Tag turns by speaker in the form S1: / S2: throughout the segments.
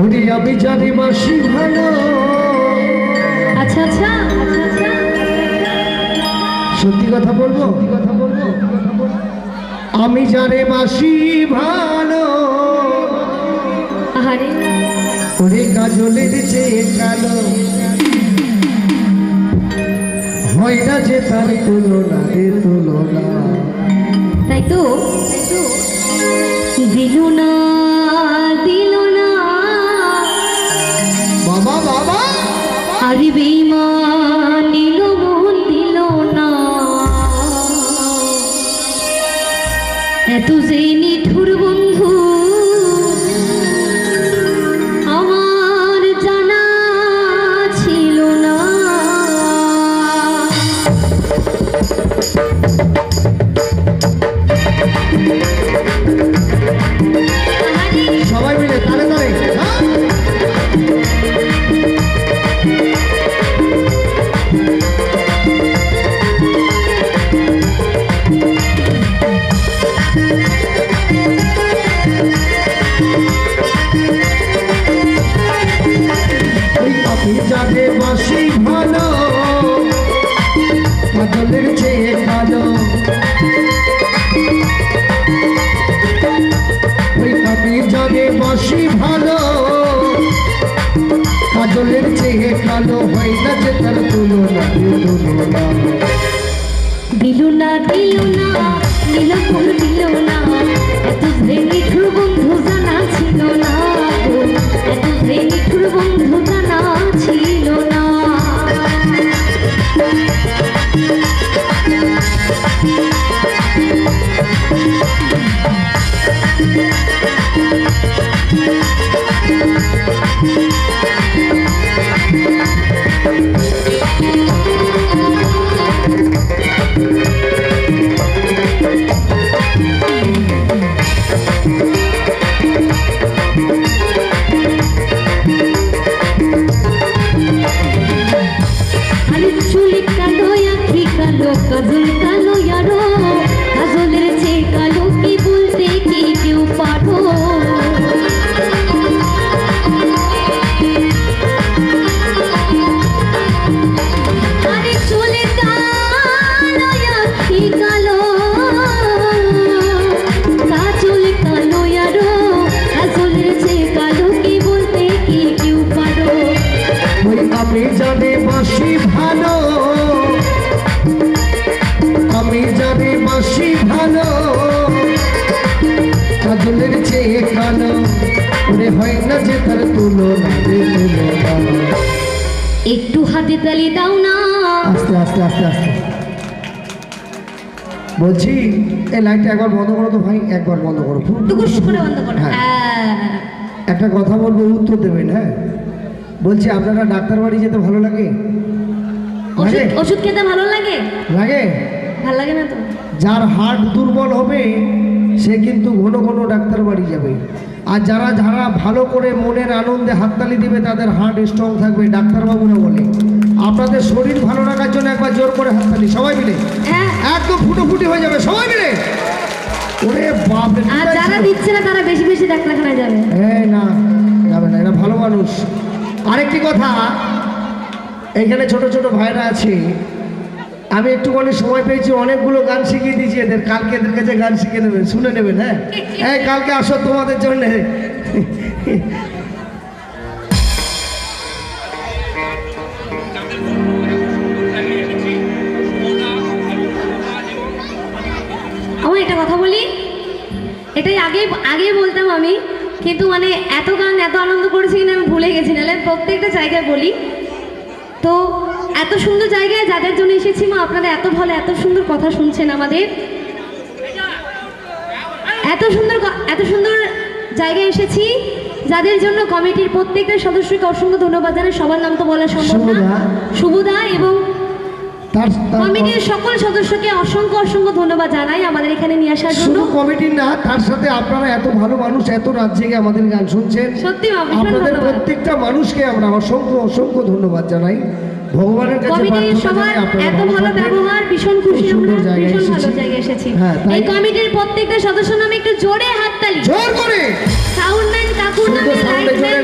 S1: ওরে আমি জানি বাসি ভালো।
S2: আচ্ছা আচ্ছা
S1: সত্যি কথা বলবো, আমি জানি বাসি ভালো।
S2: আহারে
S1: ওরে কাজলের চেয়ে কালো, হয় না যে তার তুলনা রে তুলনা।
S2: তাই তো দিল না
S1: বাবা বাবা
S2: আরে বেঈমান নিল মন দিল না, এত যে নিঠুর বন্ধু আমার জানা ছিল না।
S1: সবাই মিলে তালে তালে আমি জানে বাসি ভালো, কাজলের চেয়ে কালো। ওই আমি জানে বাসি ভালো, কাজলের চেয়ে কালো, হয় না যে তার তুলনা তুলনা।
S2: দিল না নীল ফুল দিল না, এত যে নিঠুর বন্ধু জানা ছিল না, এত যে নিঠুর বন্ধু জানা ছিল না। কাজল কালো ইয়ারো, কাজলের চেয়ে কালো কি বলতে কি কেউ পারো। আরে চুলে কালো আখি কালো, কাজল কালো ইয়ারো, কাজলের চেয়ে কালো কি বলতে কি কেউ পারো।
S1: ওই আমি জানি বাসি ভালো, আমি জানি বাসি ভালো, কাজলের চেয়ে কালো, ওরে হয় না যে তার তুলনা রে তুলনা।
S2: একটু হাতে তালি দাও না।
S1: আস্তে আস্তে আস্তে আস্তে বলছি, এই লাইটটা একবার বন্ধ করো তো ভাই, একবার বন্ধ করো,
S2: টুকুস করে বন্ধ করো।
S1: হ্যাঁ।
S2: হ্যাঁ
S1: একটা কথা বলবো, উত্তর দেবেন। হ্যাঁ বলছি, আপনারা ডাক্তার বাড়ি যেতে ভালো লাগে?
S2: ওষুধ খেতে ভালো লাগে?
S1: লাগে?
S2: ভালো লাগে না তো?
S1: যার হার্ট দুর্বল হবে সে কিন্তু ঘন ঘন ডাক্তার বাড়ি যাবে, আর যারা যারা ভালো করে মনের আনন্দে হাততালি দিবে তাদের হার্ট স্ট্রং থাকবে। ডাক্তারবাবুরা বলে আপনাদের শরীর ভালো রাখার জন্য একবার জোর করে হাততালি সবাই মিলে, একদম ফুটোফুটি হয়ে যাবে সবাই মিলে। ওরে বাপ রে!
S2: আর যারা দিচ্ছে না তারা বেশি বেশি ডাক্তারখানায় যাবে।
S1: এই না, যাবে না, এরা ভালো মানুষ। আরেকটি কথা, এখানে ছোট ছোট ভাইরা আছে, আমি একটুখানি সময় পেয়েছি, অনেকগুলো গান শিখিয়ে দিয়েছি এদের, কালকে এদের কাছে গান শিখিয়ে নেবেন, শুনে নেবেন। হ্যাঁ এই কালকে আসো তোমাদের জন্য।
S2: আমার একটা কথা বলি, এটাই আগে বলতাম আমি, কিন্তু মানে এত গান এত আনন্দ করেছি কিনা আমি ভুলে গেছি, নাহলে প্রত্যেকটা জায়গায় বলি। তো এত সুন্দর জায়গায় যাদের জন্য এসেছি মা, আপনারা এত ভালো এত সুন্দর কথা শুনছেন আমাদের, এত সুন্দর জায়গায় এসেছি, যাদের জন্য কমিটির প্রত্যেকটা সদস্যকে অসংখ্য ধন্যবাদ জানাই। সবার নাম তো বলা সম্ভব না। শুভদা এবং কমিটির সকল সদস্যকে অসংখ্য অসংখ্য ধন্যবাদ জানাই আমাদের এখানে নিয়ে আসার জন্য।
S1: শুধু কমিটির না, তার সাথে আপনারা এত ভালো মানুষ, এত রাত জেগে আমাদের গান শুনছেন,
S2: সত্যি
S1: আপনাদের প্রত্যেকটা মানুষকে আমরা অসংখ্য অসংখ্য ধন্যবাদ জানাই। ভগবানের কাছে
S2: কমিটির সবার এত ভালো ব্যবহার, ভীষণ খুশি, আমরা ভীষণ ভালো জায়গায় এসেছি। এই কমিটির প্রত্যেকটা সদস্য নামে একটু জোরে হাততালি,
S1: জোর করে।
S2: সাউন্ডম্যান কাকুর নামে, লাইটম্যান,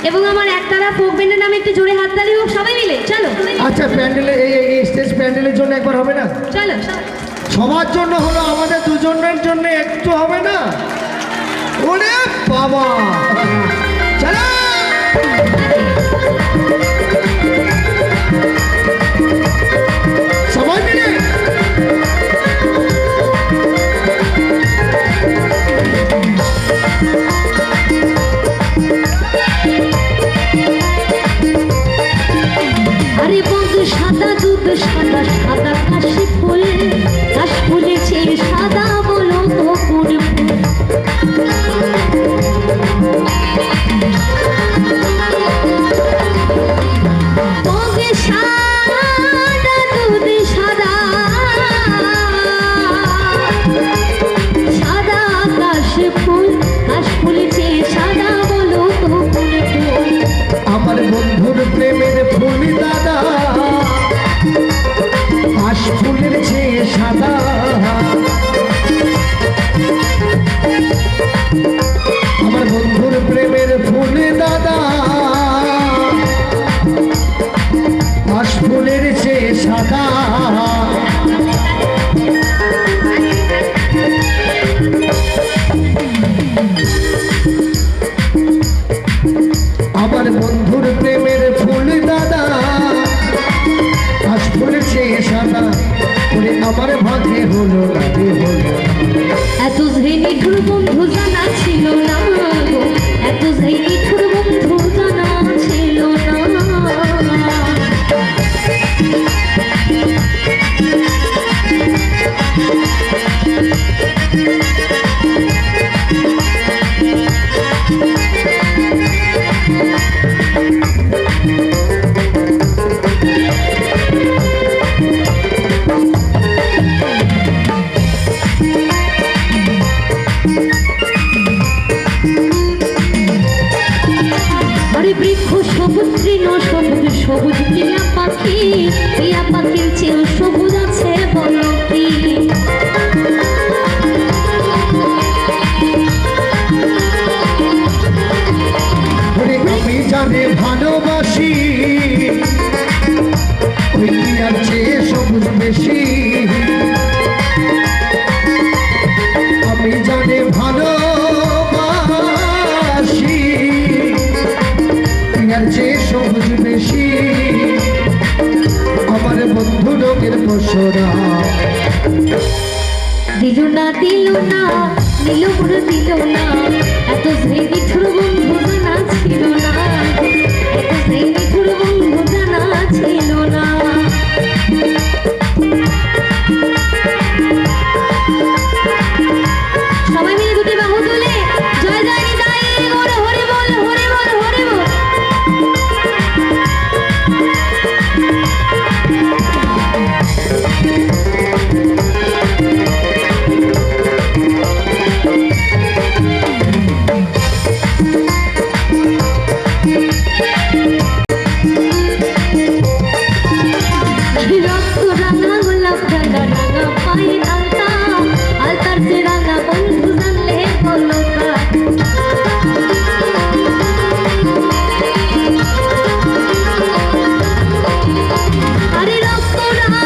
S2: এবং আমার একতারা ফোক ব্যান্ডের নামে একটু জোরে হাততালি হোক সবাই মিলে। চলো
S1: আচ্ছা প্যান্ডেলে এই স্টেজ প্যান্ডেলের জন্য একবার হবে না?
S2: চলো
S1: সবার জন্য হলো, আমাদের দুজনের জন্য একটু হবে না? ওরে বাবা, চলো সবাই মিলে।
S2: আরে বন্ধু সাদা দুধ সাদা সাদা কাশি ফুল, কাশ ফুলের চেয়ে সাদা বলো তো কোন ফুল? বন্ধু সাদা দুধ সাদা সাদা কাশ ফুল, কাশ ফুলের চেয়ে সাদা বলো তো কোন ফুল?
S1: আমার বন্ধুর প্রেমের ফুল দাদা, আশ ফুলের চেয়ে সাদা। আমার বন্ধুর প্রেমের ফুল দাদা, আশ ফুলের চেয়ে সাদা। আমার বন্ধুর প্রেমের ফুল দাদা, আজ ফুলেছে সাদা। ওরে আমার ভাগ্যে হলো না রে হলো।
S2: এত যে নিঠুর বন্ধু জানা ছিল না গো, এত যে নিঠুর বন্ধু জানা ছিল না। আরে বৃক্ষ সবুজ তৃণ সবুজ সবুজ টিয়া পাখি, টিয়া পাখির চেয়েও সবুজ আছে বলো কি?
S1: ওরে আমি জানে ভালোবাসি, ওই টিয়ার চেয়ে সবুজ বেশি। আমি জানে ভালোবাসি, টিয়ার চেয়ে সবুজ বেশি। আমার বন্ধু রোগের পশরা
S2: দিল না দিল না দিল পুরো দিল না, এত যে নিঠুর বন্ধু জানা ছিল না, এত যে নিঠুর বন্ধু জানা ছিল না। সবাই মিলে দুটি বাহু তুলে জয় জয় নিতাই গৌর হরি বল হরি বল হরি বল। রক্ত রাঙা গোলাপ রাঙা রাঙা পায়ে আলতা, আলতার যে রাঙা বন্ধু জানলে বলো কার? আরে রক্ত রাঙা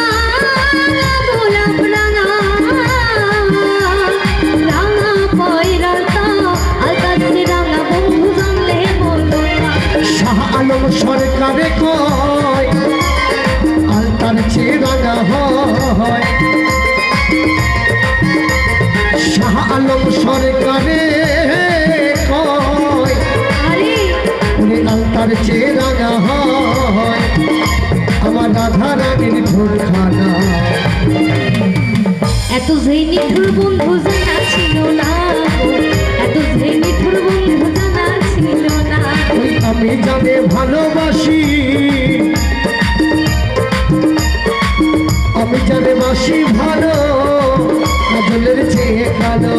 S2: গোলাপ রাঙা রাঙা পায়ে আলতা, আলতার যে রাঙা বন্ধু জানলে বলো কার?
S1: শাহ আলম সরকারে কয় আলতার চেয়ে রাঙা হয়। শাহ আলম সরকারে কয়
S2: আরে
S1: উনি আলতার চেয়ে রাঙা হয়। আমার রাধা রানীর ঠোঁটখানা
S2: এত যে নিঠুর বন্ধু জানা ছিল না গো, এত যে নিঠুর বন্ধু জানা ছিল না।
S1: ওই আমি জানে ভালোবাসি, আমি জানে বাসি ভালো। কাজলের চেয়ে কালো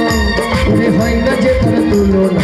S1: ওরে হয় না যে তার তুলনা